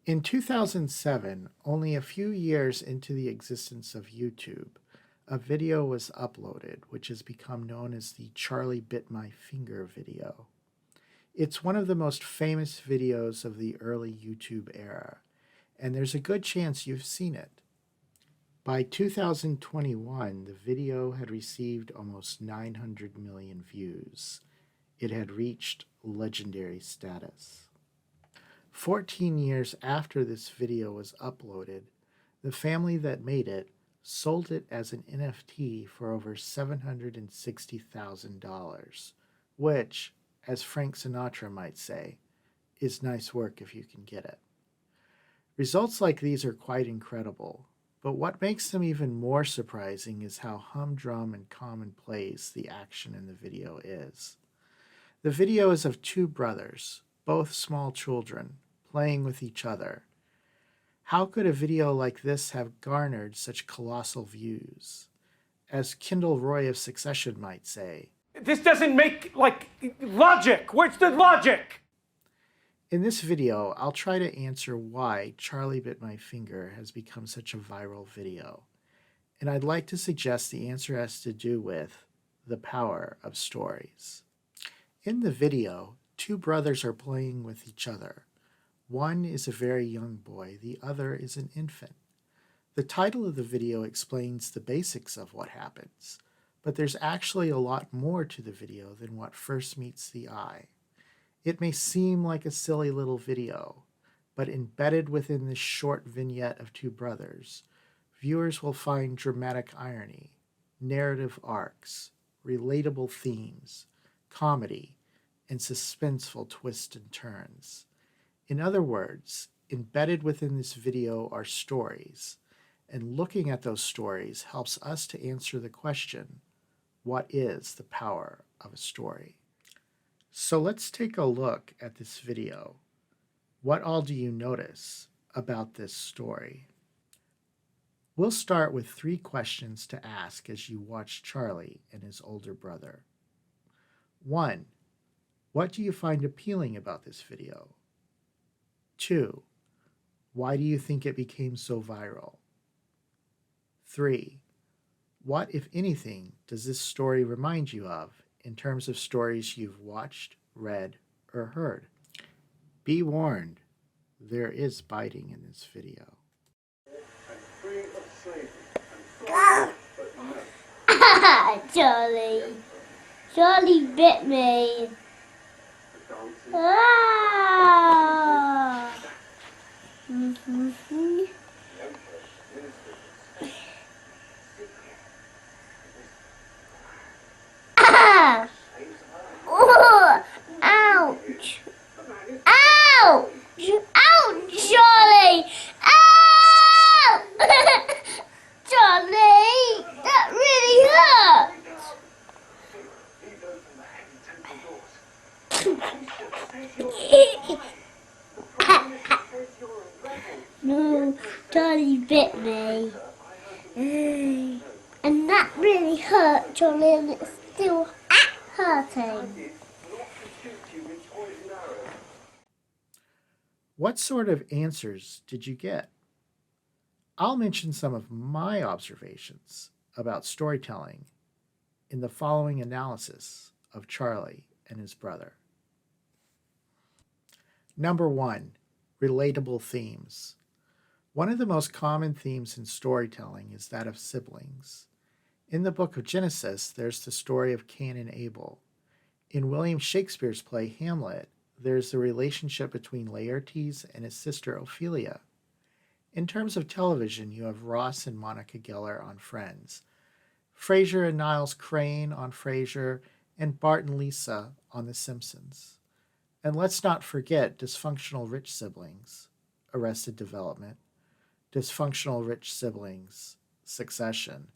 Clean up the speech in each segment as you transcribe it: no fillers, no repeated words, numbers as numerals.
In 2007, only a few years into the existence of YouTube, a video was uploaded which has become known as the Charlie Bit My Finger video. It's one of the most famous videos of the early YouTube era, and there's a good chance you've seen it. By 2021, the video had received almost 900 million views. It had reached legendary status. 14 years after this video was uploaded, the family that made it sold it as an NFT for over $760,000, which, as Frank Sinatra might say, is nice work if you can get it. Results like these are quite incredible, but what makes them even more surprising is how humdrum and commonplace the action in the video is. The video is of two brothers, both small children, playing with each other. How could a video like this have garnered such colossal views? As Kendall Roy of Succession might say, "This doesn't make, logic. Where's the logic?" In this video, I'll try to answer why Charlie Bit My Finger has become such a viral video. And I'd like to suggest the answer has to do with the power of stories. In the video, two brothers are playing with each other. One is a very young boy, the other is an infant. The title of the video explains the basics of what happens, but there's actually a lot more to the video than what first meets the eye. It may seem like a silly little video, but embedded within this short vignette of two brothers, viewers will find dramatic irony, narrative arcs, relatable themes, comedy, and suspenseful twists and turns. In other words, embedded within this video are stories, and looking at those stories helps us to answer the question, what is the power of a story? So let's take a look at this video. What all do you notice about this story? We'll start with 3 questions to ask as you watch Charlie and his older brother. 1. What do you find appealing about this video? 2. Why do you think it became so viral? 3. What, if anything, does this story remind you of in terms of stories you've watched, read, or heard? Be warned, there is biting in this video. Charlie. Charlie bit me. Ah. Ah. Oh, ouch. Ouch. Ouch, Charlie. Ow! Charlie, that really hurt. No, Charlie bit me. And that really hurt, Charlie, and it's still hurting. What sort of answers did you get? I'll mention some of my observations about storytelling in the following analysis of Charlie and his brother. Number 1, relatable themes. One of the most common themes in storytelling is that of siblings. In the book of Genesis, there's the story of Cain and Abel. In William Shakespeare's play Hamlet, there's the relationship between Laertes and his sister Ophelia. In terms of television, you have Ross and Monica Geller on Friends, Frasier and Niles Crane on Frasier, and Bart and Lisa on The Simpsons. And let's not forget dysfunctional rich siblings, Arrested Development, dysfunctional rich siblings, Succession,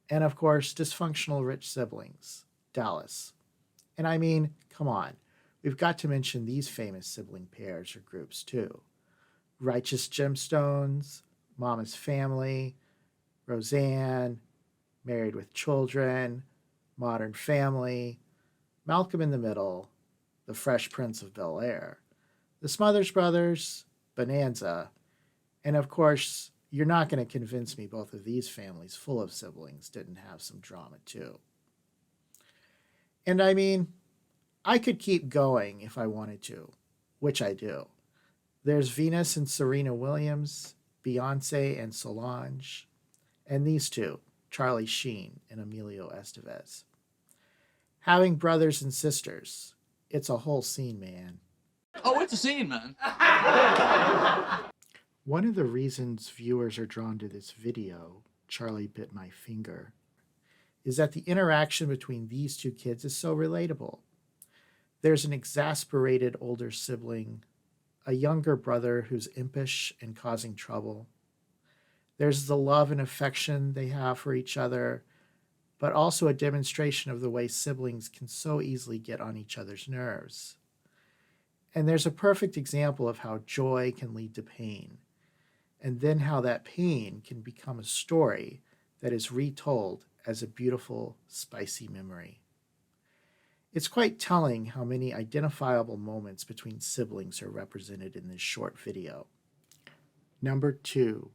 and of course, dysfunctional rich siblings, Dallas. And I mean, come on, we've got to mention these famous sibling pairs or groups too. Righteous Gemstones, Mama's Family, Roseanne, Married with Children, Modern Family, Malcolm in the Middle, The Fresh Prince of Bel-Air, The Smothers Brothers, bonanza. And of course, you're not going to convince me both of these families full of siblings didn't have some drama too. And I mean, I could keep going if I wanted to, which I do. There's Venus and Serena Williams, Beyonce and Solange, and these two, Charlie Sheen and Emilio Estevez. Having brothers and sisters, it's a whole scene, man. Oh, it's a scene, man. One of the reasons viewers are drawn to this video, Charlie Bit My Finger, is that the interaction between these two kids is so relatable. There's an exasperated older sibling, a younger brother who's impish and causing trouble. There's the love and affection they have for each other, but also a demonstration of the way siblings can so easily get on each other's nerves. And there's a perfect example of how joy can lead to pain, and then how that pain can become a story that is retold as a beautiful, spicy memory. It's quite telling how many identifiable moments between siblings are represented in this short video. Number 2,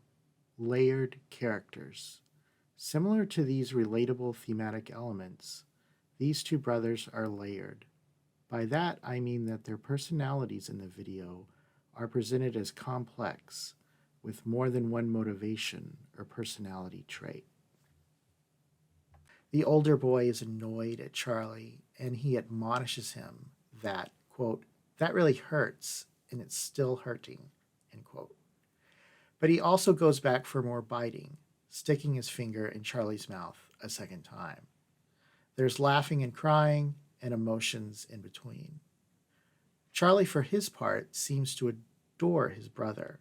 layered characters. Similar to these relatable thematic elements, these two brothers are layered. By that, I mean that their personalities in the video are presented as complex, with more than one motivation or personality trait. The older boy is annoyed at Charlie, and he admonishes him that, quote, "that really hurts, and it's still hurting," end quote. But he also goes back for more biting, sticking his finger in Charlie's mouth a second time. There's laughing and crying, and emotions in between. Charlie, for his part, seems to adore his brother,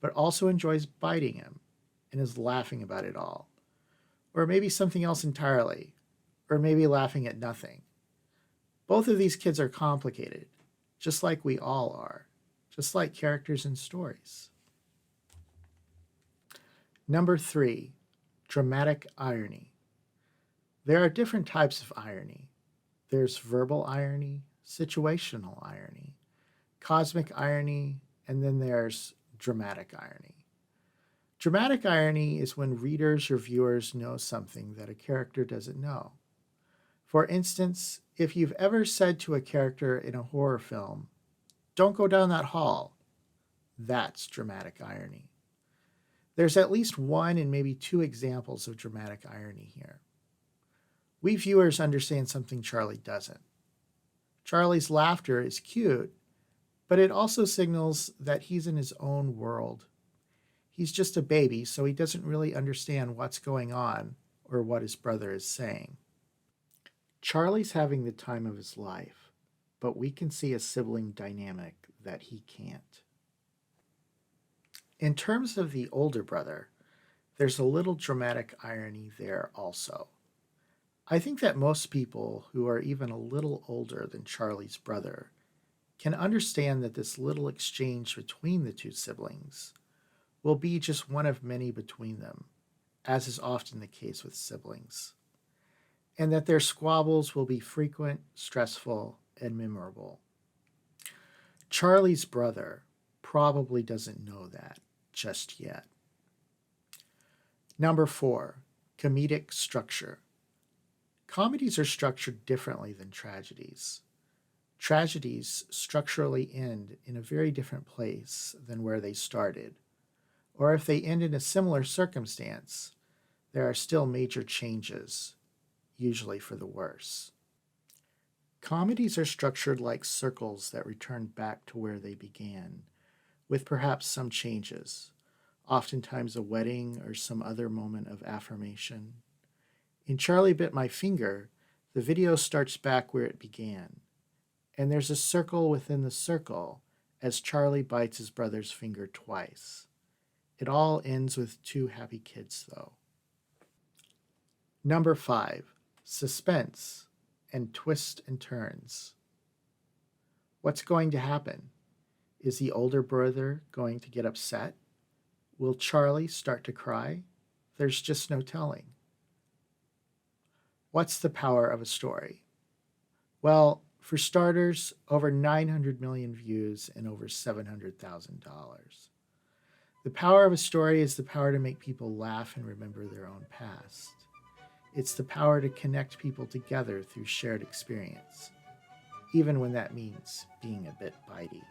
but also enjoys biting him and is laughing about it all. Or maybe something else entirely, or maybe laughing at nothing. Both of these kids are complicated, just like we all are, just like characters in stories. Number 3, dramatic irony. There are different types of irony. There's verbal irony, situational irony, cosmic irony, and then there's dramatic irony. Dramatic irony is when readers or viewers know something that a character doesn't know. For instance, if you've ever said to a character in a horror film, "Don't go down that hall," that's dramatic irony. There's at least one and maybe two examples of dramatic irony here. We viewers understand something Charlie doesn't. Charlie's laughter is cute, but it also signals that he's in his own world. He's just a baby, so he doesn't really understand what's going on or what his brother is saying. Charlie's having the time of his life, but we can see a sibling dynamic that he can't. In terms of the older brother, there's a little dramatic irony there also. I think that most people who are even a little older than Charlie's brother can understand that this little exchange between the two siblings will be just one of many between them, as is often the case with siblings, and that their squabbles will be frequent, stressful, and memorable. Charlie's brother probably doesn't know that just yet. Number 4, comedic structure. Comedies are structured differently than tragedies. Tragedies structurally end in a very different place than where they started, or if they end in a similar circumstance, there are still major changes, usually for the worse. Comedies are structured like circles that return back to where they began, with perhaps some changes, oftentimes a wedding or some other moment of affirmation. In Charlie Bit My Finger, the video starts back where it began, and there's a circle within the circle as Charlie bites his brother's finger twice. It all ends with two happy kids, though. Number 5, suspense and twists and turns. What's going to happen? Is the older brother going to get upset? Will Charlie start to cry? There's just no telling. What's the power of a story? Well, For starters, over 900 million views and over $700,000. The power of a story is the power to make people laugh and remember their own past. It's the power to connect people together through shared experience, even when that means being a bit bitey.